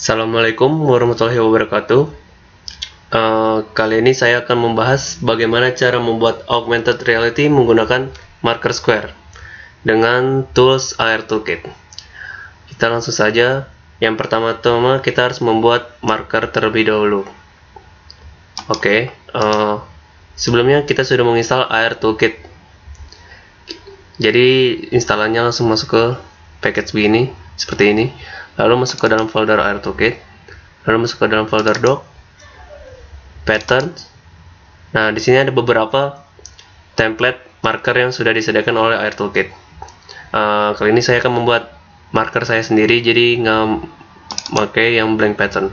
Assalamualaikum warahmatullahi wabarakatuh. Kali ini saya akan membahas bagaimana cara membuat augmented reality menggunakan marker square dengan tools AR Toolkit. Kita langsung saja. Yang pertama-tama kita harus membuat marker terlebih dahulu. Sebelumnya kita sudah menginstal AR Toolkit. Jadi instalannya langsung masuk ke package begini, seperti ini. Lalu masuk ke dalam folder AR Toolkit, lalu masuk ke dalam folder doc, patterns. Nah, di sini ada beberapa template marker yang sudah disediakan oleh AR Toolkit. Kali ini saya akan membuat marker saya sendiri, jadi nggak pakai yang blank pattern.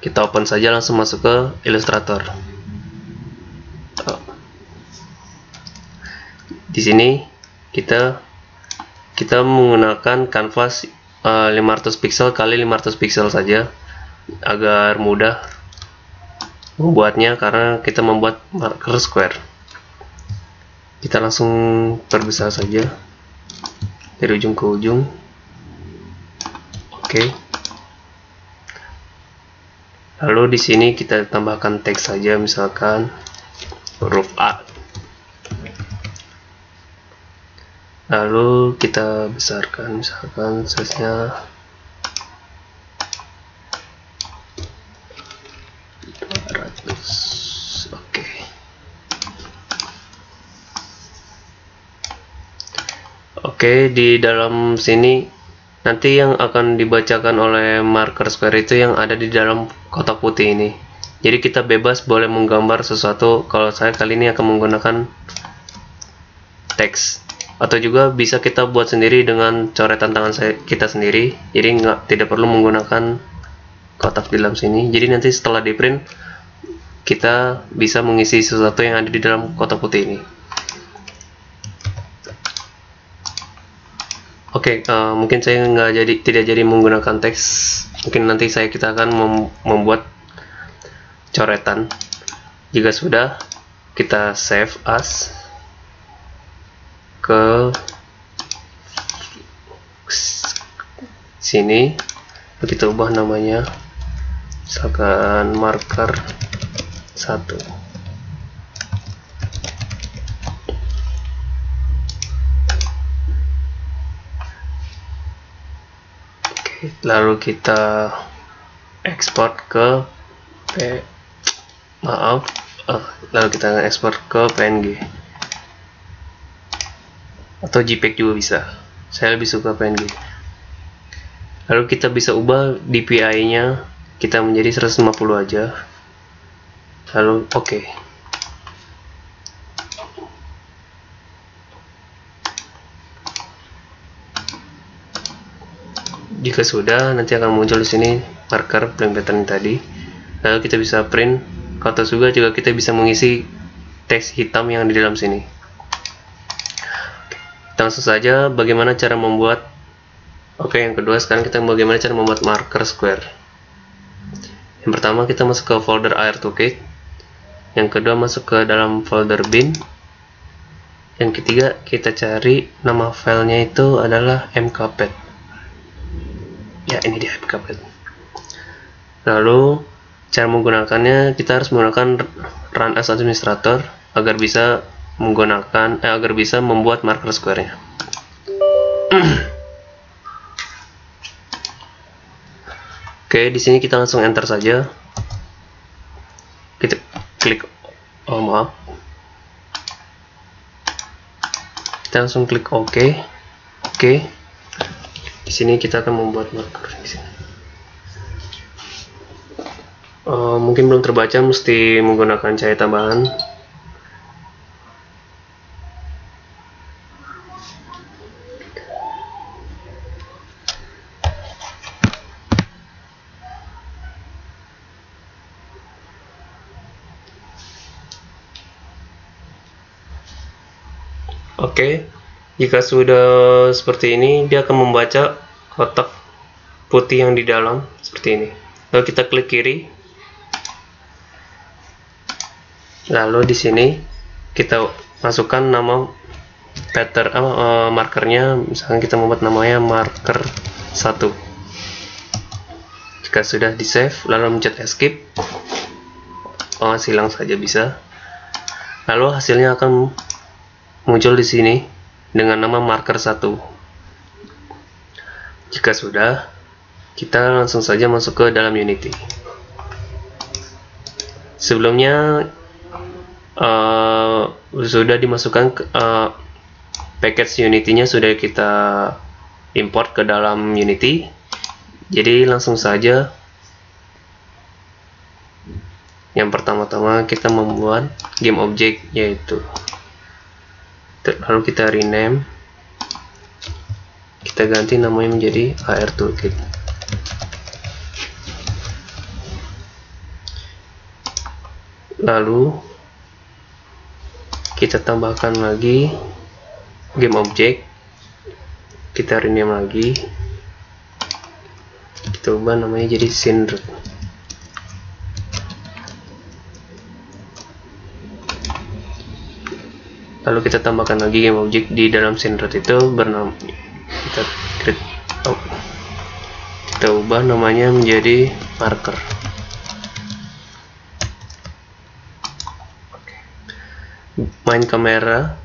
Kita open saja, langsung masuk ke Illustrator. Di sini kita menggunakan canvas 500 pixel kali 500 pixel saja agar mudah membuatnya, karena kita membuat marker square. Kita langsung perbesar saja dari ujung ke ujung. Lalu di sini kita tambahkan teks saja, misalkan huruf A. Lalu kita besarkan, misalkan size-nya 200. Di dalam sini nanti yang akan dibacakan oleh marker square itu yang ada di dalam kotak putih ini. Jadi kita bebas boleh menggambar sesuatu. Kalau saya kali ini akan menggunakan teks, atau juga bisa kita buat sendiri dengan coretan tangan kita sendiri. Jadi tidak perlu menggunakan kotak di dalam sini. Jadi nanti setelah di print kita bisa mengisi sesuatu yang ada di dalam kotak putih ini. Mungkin saya tidak jadi menggunakan teks. Mungkin nanti kita akan membuat coretan. Jika sudah, kita save as ke sini, kita ubah namanya, misalkan marker 1. Lalu kita ekspor ke lalu kita ekspor ke PNG atau JPEG juga bisa. Saya lebih suka PNG. Lalu kita bisa ubah DPI nya kita menjadi 150 aja. Lalu jika sudah, nanti akan muncul di sini marker blank pattern tadi. Lalu kita bisa print, atau juga kita bisa mengisi teks hitam yang di dalam sini. Langsung saja bagaimana cara membuat. Yang kedua, sekarang kita bagaimana cara membuat marker square. Yang pertama, kita masuk ke folder AR Toolkit. Yang kedua, masuk ke dalam folder bin. Yang ketiga, kita cari nama filenya itu adalah mkpad. Ya, ini dia mkpad. Lalu cara menggunakannya, kita harus menggunakan run as administrator agar bisa membuat marker square-nya. Di sini kita langsung enter saja. Kita klik kita langsung klik OK. Di sini kita akan membuat marker di sini. Mungkin belum terbaca, mesti menggunakan cahaya tambahan. Jika sudah seperti ini, dia akan membaca kotak putih yang di dalam seperti ini. Lalu kita klik kiri. Lalu di sini kita masukkan nama pattern markernya, misalkan kita membuat namanya marker 1. Jika sudah di save, lalu mencet escape, hilang saja bisa. Lalu hasilnya akan muncul di sini dengan nama marker 1. Jika sudah, kita langsung saja masuk ke dalam Unity. Sebelumnya sudah dimasukkan package Unity-nya sudah kita import ke dalam Unity. Jadi langsung saja yang pertama-tama kita membuat game object, yaitu lalu kita rename, kita ganti namanya menjadi AR Toolkit. Lalu kita tambahkan lagi game object, kita rename lagi, kita ubah namanya jadi SceneRoot. Lalu kita tambahkan lagi game object di dalam SceneRoot itu bernama, kita ubah namanya menjadi marker. Main kamera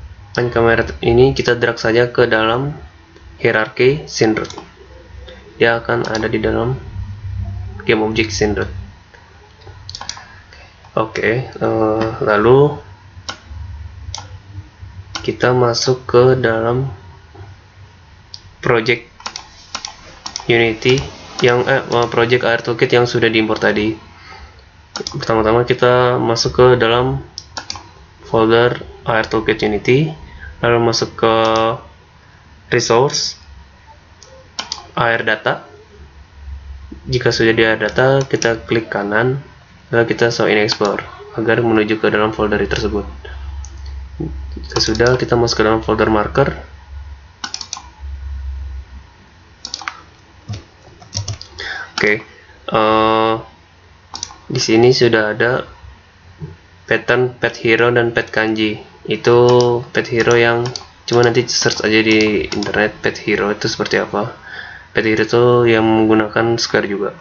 ini kita drag saja ke dalam hierarki SceneRoot. Dia akan ada di dalam game object SceneRoot. Lalu kita masuk ke dalam project Unity yang project AR Toolkit yang sudah diimport tadi. Pertama-tama kita masuk ke dalam folder AR Toolkit Unity, lalu masuk ke resource AR data. Jika sudah di AR data, kita klik kanan, lalu kita show in explore agar menuju ke dalam folder tersebut. Jika sudah, kita masuk ke dalam folder marker. Di sini sudah ada pattern pet hero dan pet kanji. Itu pet hero yang cuma nanti search aja di internet, pet hero itu seperti apa. Pet hero itu yang menggunakan square juga.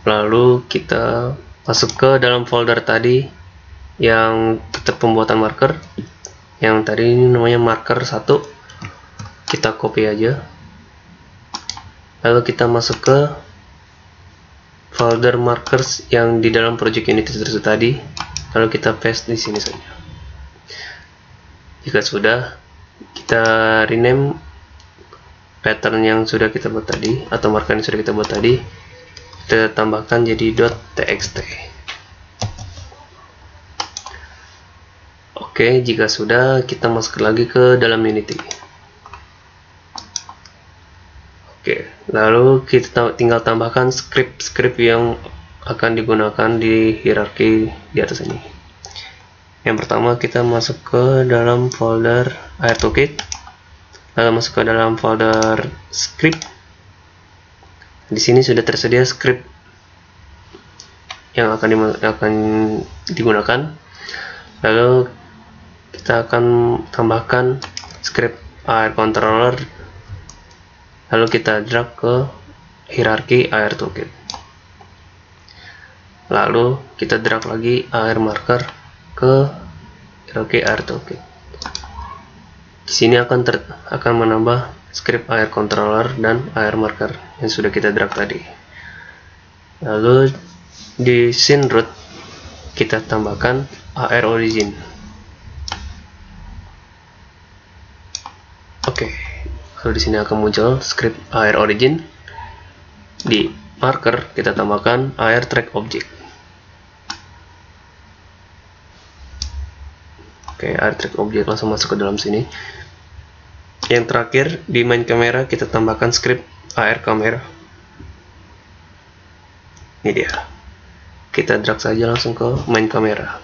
Lalu kita masuk ke dalam folder tadi yang tetap pembuatan marker, yang tadi ini namanya marker 1. Kita copy aja, lalu kita masuk ke folder markers yang di dalam project Unity tersebut tadi, lalu kita paste di sini saja. Jika sudah, kita rename pattern yang sudah kita buat tadi atau marker yang sudah kita buat tadi, kita tambahkan jadi .txt. Jika sudah, kita masuk lagi ke dalam Unity. Lalu kita tinggal tambahkan script yang akan digunakan di hierarki di atas ini. Yang pertama, kita masuk ke dalam folder AR Toolkit, lalu masuk ke dalam folder script. Di sini sudah tersedia script yang akan digunakan. Lalu kita akan tambahkan script AR controller, lalu kita drag ke hierarki AR Toolkit. Lalu kita drag lagi AR marker ke hierarki AR Toolkit. Di sini akan menambah script AR controller dan AR marker yang sudah kita drag tadi. Lalu di SceneRoot kita tambahkan AR origin. Lalu di sini akan muncul script AR origin. Di marker kita tambahkan AR track object. AR track object langsung masuk ke dalam sini. Yang terakhir di main kamera kita tambahkan script AR kamera. Ini dia. Kita drag saja langsung ke main kamera.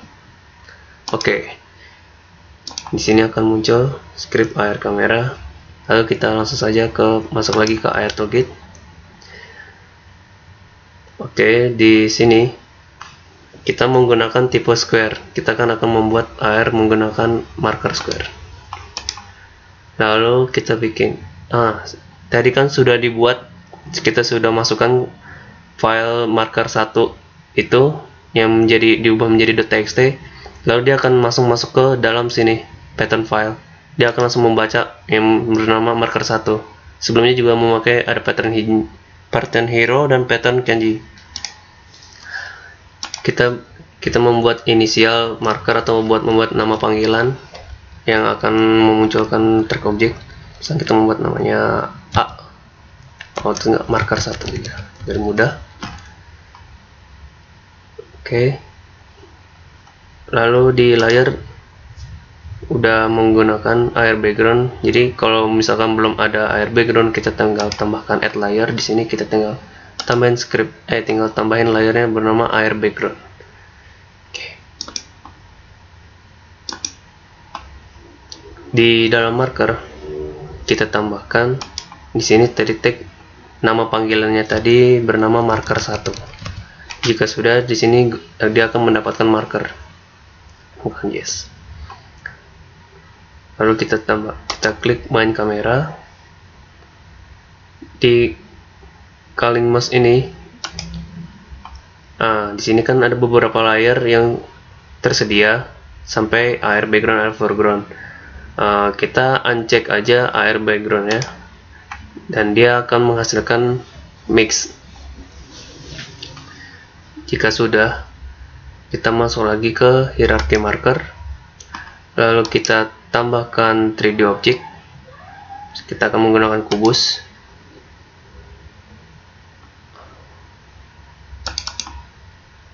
Di sini akan muncul script AR kamera. Lalu kita langsung saja masuk lagi ke AR Toolkit. Di sini kita menggunakan tipe square. Kita akan membuat AR menggunakan marker square. Lalu kita bikin tadi kan sudah dibuat, kita sudah masukkan file marker 1 itu yang diubah menjadi .txt, lalu dia akan langsung masuk ke dalam sini pattern file. Dia akan langsung membaca yang bernama marker 1. Sebelumnya juga memakai ada pattern hero dan pattern kanji. Kita membuat inisial marker atau membuat nama panggilan yang akan memunculkan track object. Misalnya kita membuat namanya A. Oh, itu enggak, marker 1 juga, biar mudah. Oke. Lalu di layer udah menggunakan air background. Jadi kalau misalkan belum ada air background, kita tinggal tambahkan add layer. Di sini kita tinggal tambahin script, tinggal tambahin layernya bernama air background. Oke. Di dalam marker kita tambahkan di sini tadi tag nama panggilannya tadi bernama marker 1. Jika sudah, di sini dia akan mendapatkan marker. Bukan yes. Lalu kita klik main kamera. Di calling mouse ini, di sini kan ada beberapa layer yang tersedia sampai air background, air foreground. Kita uncheck aja air backgroundnya, dan dia akan menghasilkan mix. Jika sudah, kita masuk lagi ke hierarchy marker, lalu kita tambahkan 3D object. Kita akan menggunakan kubus.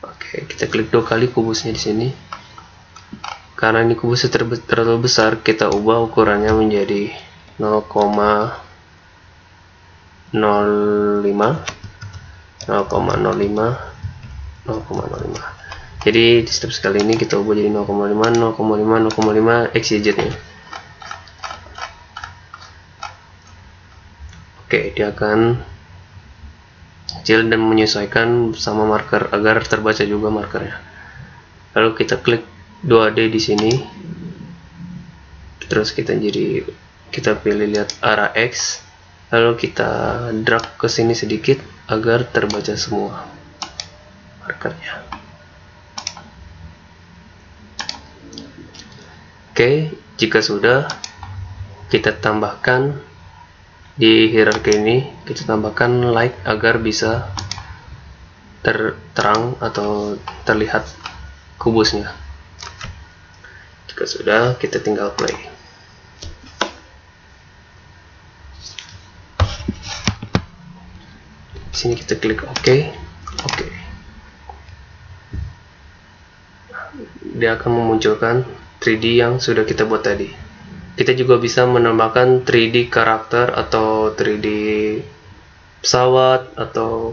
Oke, kita klik 2 kali kubusnya di sini. Karena ini kubusnya terlalu besar, kita ubah ukurannya menjadi 0,05 0,05. Jadi di step sekali ini kita ubah jadi 0,5 XYZ nya. Oke, dia akan kecil dan menyesuaikan sama marker agar terbaca juga markernya. Lalu kita klik 2D di sini. Terus kita pilih lihat arah X. Lalu kita drag ke sini sedikit agar terbaca semua markernya. Oke, jika sudah, kita tambahkan di hierarchy ini, kita tambahkan light agar bisa terang atau terlihat kubusnya. Jika sudah, kita tinggal play. Di sini kita klik OK. Dia akan memunculkan 3D yang sudah kita buat tadi. Kita juga bisa menambahkan 3D karakter atau 3D pesawat atau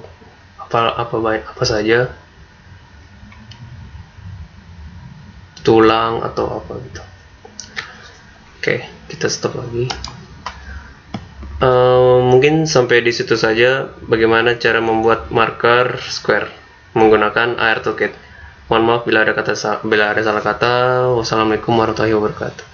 apa saja, tulang atau apa gitu. Oke, kita stop lagi. Mungkin sampai di situ saja bagaimana cara membuat marker square menggunakan AR Toolkit. Mohon maaf bila ada salah kata. Wassalamualaikum warahmatullahi wabarakatuh.